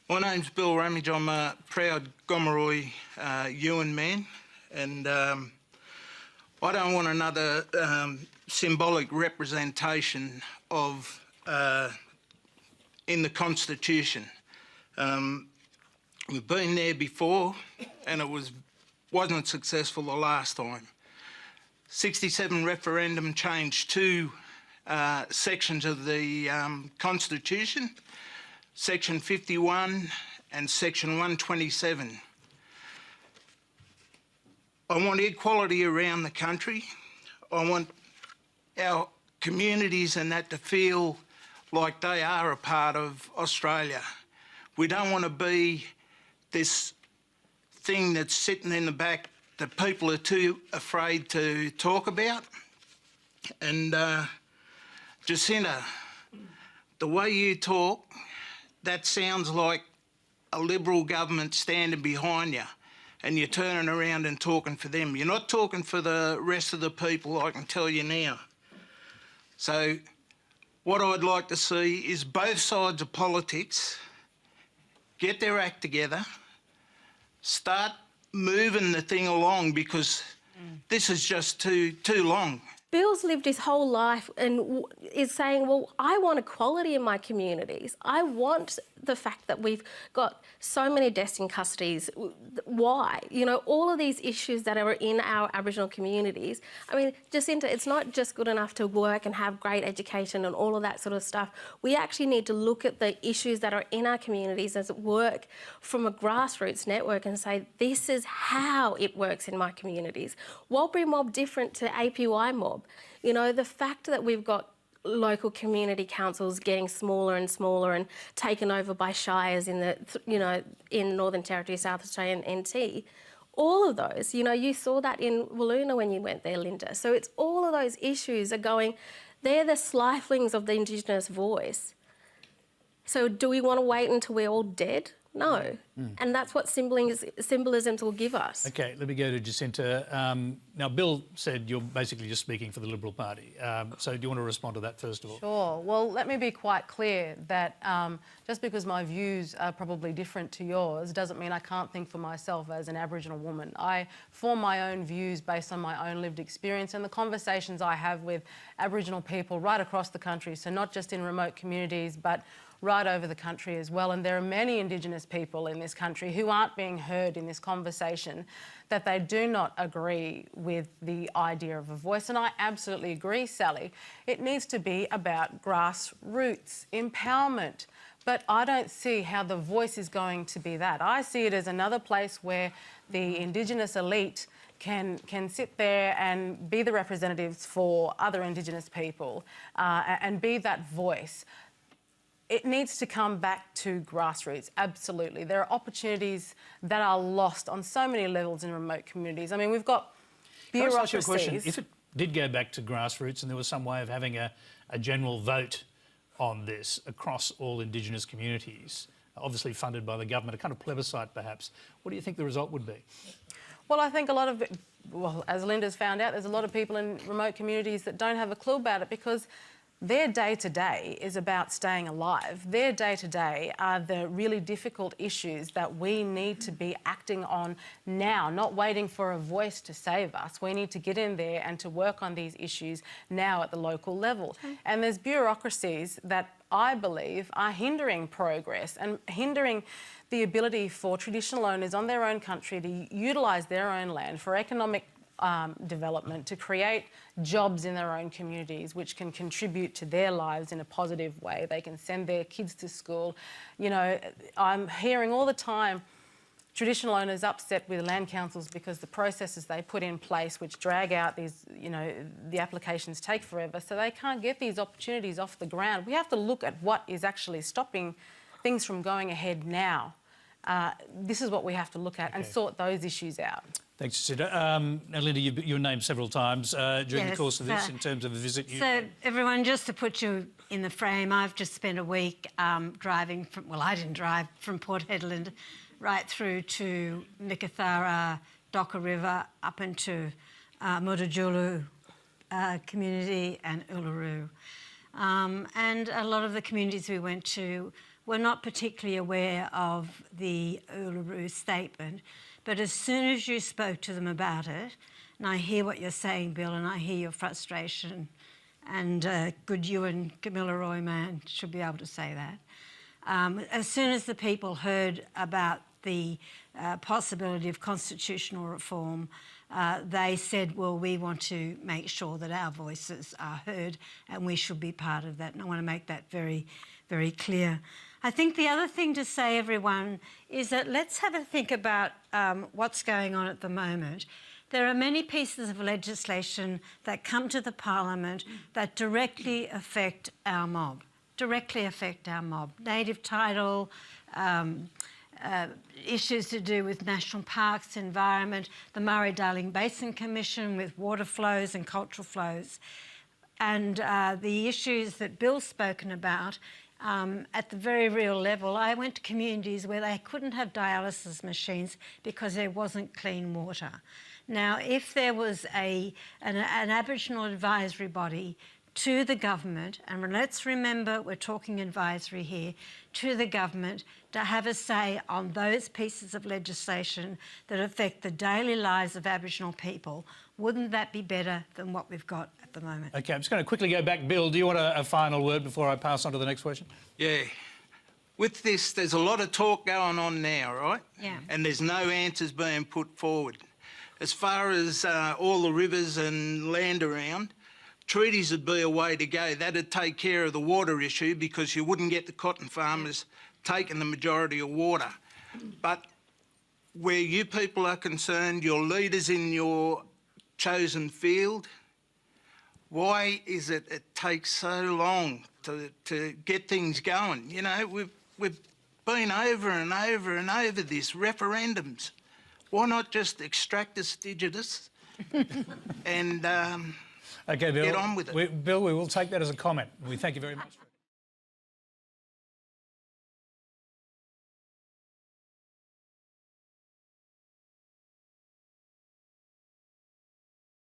My name's Bill Ramage. I'm a proud Gomeroi Yuin man, and I don't want another symbolic representation of in the Constitution. We've been there before, and it wasn't successful the last time. 67 referendum changed two sections of the Constitution, Section 51 and Section 127. I want equality around the country. I want our communities and that to feel like they are a part of Australia. We don't want to be this thing that's sitting in the back that people are too afraid to talk about. And Jacinta, the way you talk, that sounds like a Liberal government standing behind you and you're turning around and talking for them. You're not talking for the rest of the people, I can tell you now. So what I'd like to see is both sides of politics get their act together, start moving the thing along, because this is just too long. Bill's lived his whole life and is saying, well, I want equality in my communities. I want the fact that we've got so many deaths in custodies. Why? You know, all of these issues that are in our Aboriginal communities. I mean, Jacinta, it's not just good enough to work and have great education and all of that sort of stuff. We actually need to look at the issues that are in our communities as work from a grassroots network and say, this is how it works in my communities. Warlpiri mob different to APY mob. You know, the fact that we've got local community councils getting smaller and smaller and taken over by shires in the, you know, in Northern Territory, South Australia and NT, all of those, you know, you saw that in Wiluna when you went there, Linda. So it's all of those issues are going, they're the slifelings of the Indigenous voice. So do we want to wait until we're all dead? No. And that's what symbolisms will give us. OK, let me go to Jacinta. Now, Bill said you're basically just speaking for the Liberal Party. So do you want to respond to that first of all? Sure. Well, let me be quite clear that just because my views are probably different to yours doesn't mean I can't think for myself as an Aboriginal woman. I form my own views based on my own lived experience and the conversations I have with Aboriginal people right across the country, so not just in remote communities, but right over the country as well. And there are many Indigenous people in this country who aren't being heard in this conversation, that they do not agree with the idea of a voice. And I absolutely agree, Sally. It needs to be about grassroots empowerment. But I don't see how the voice is going to be that. I see it as another place where the Indigenous elite can sit there and be the representatives for other Indigenous people and be that voice. It needs to come back to grassroots, absolutely. There are opportunities that are lost on so many levels in remote communities. I mean, we've got bureaucracies. Can I ask you a question? If it did go back to grassroots and there was some way of having a general vote on this across all Indigenous communities, obviously funded by the government, a kind of plebiscite perhaps, what do you think the result would be? Well, I think a lot of it, well, as Linda's found out, there's a lot of people in remote communities that don't have a clue about it because their day-to-day is about staying alive. Their day-to-day are the really difficult issues that we need to be acting on now, not waiting for a voice to save us. We need to get in there and to work on these issues now at the local level. And there's bureaucracies that I believe are hindering progress and hindering the ability for traditional owners on their own country to utilise their own land for economic development, to create jobs in their own communities which can contribute to their lives in a positive way. They can send their kids to school. You know, I'm hearing all the time traditional owners upset with land councils because the processes they put in place which drag out these, you know, the applications take forever, so they can't get these opportunities off the ground. We have to look at what is actually stopping things from going ahead now. This is what we have to look at and sort those issues out. Thanks, Jacinta. Now, Linda, you were named several times during the course of this in terms of a visit. So, everyone, just to put you in the frame, I've just spent a week driving from, well, I didn't drive, from Port Hedland right through to Mikathara, Docker River, up into Mudurjulu community and Uluru. And a lot of the communities we went to were not particularly aware of the Uluru Statement, but as soon as you spoke to them about it, and I hear what you're saying, Bill, and I hear your frustration, and good Yuin Gomeroi man should be able to say that. As soon as the people heard about the possibility of constitutional reform, they said, well, we want to make sure that our voices are heard and we should be part of that. And I want to make that very, very clear. I think the other thing to say, everyone, is that let's have a think about what's going on at the moment. There are many pieces of legislation that come to the Parliament that directly affect our mob. Native title, issues to do with national parks, environment, the Murray-Darling Basin Commission with water flows and cultural flows, and the issues that Bill's spoken about at the very real level. I went to communities where they couldn't have dialysis machines because there wasn't clean water. Now, if there was an Aboriginal advisory body to the government, and let's remember we're talking advisory here, to the government to have a say on those pieces of legislation that affect the daily lives of Aboriginal people, wouldn't that be better than what we've got at the moment? OK, I'm just going to quickly go back. Bill, do you want a final word before I pass on to the next question? Yeah. With this, there's a lot of talk going on now, right? Yeah. And there's no answers being put forward. As far as all the rivers and land around, treaties would be a way to go. That'd take care of the water issue because you wouldn't get the cotton farmers taking the majority of water. But where you people are concerned, your leaders in your chosen field, why is it takes so long to get things going? You know, we've been over and over and over this, referendums. Why not just extractus digitus and OK, Bill, get on with it? Bill, we will take that as a comment. We thank you very much.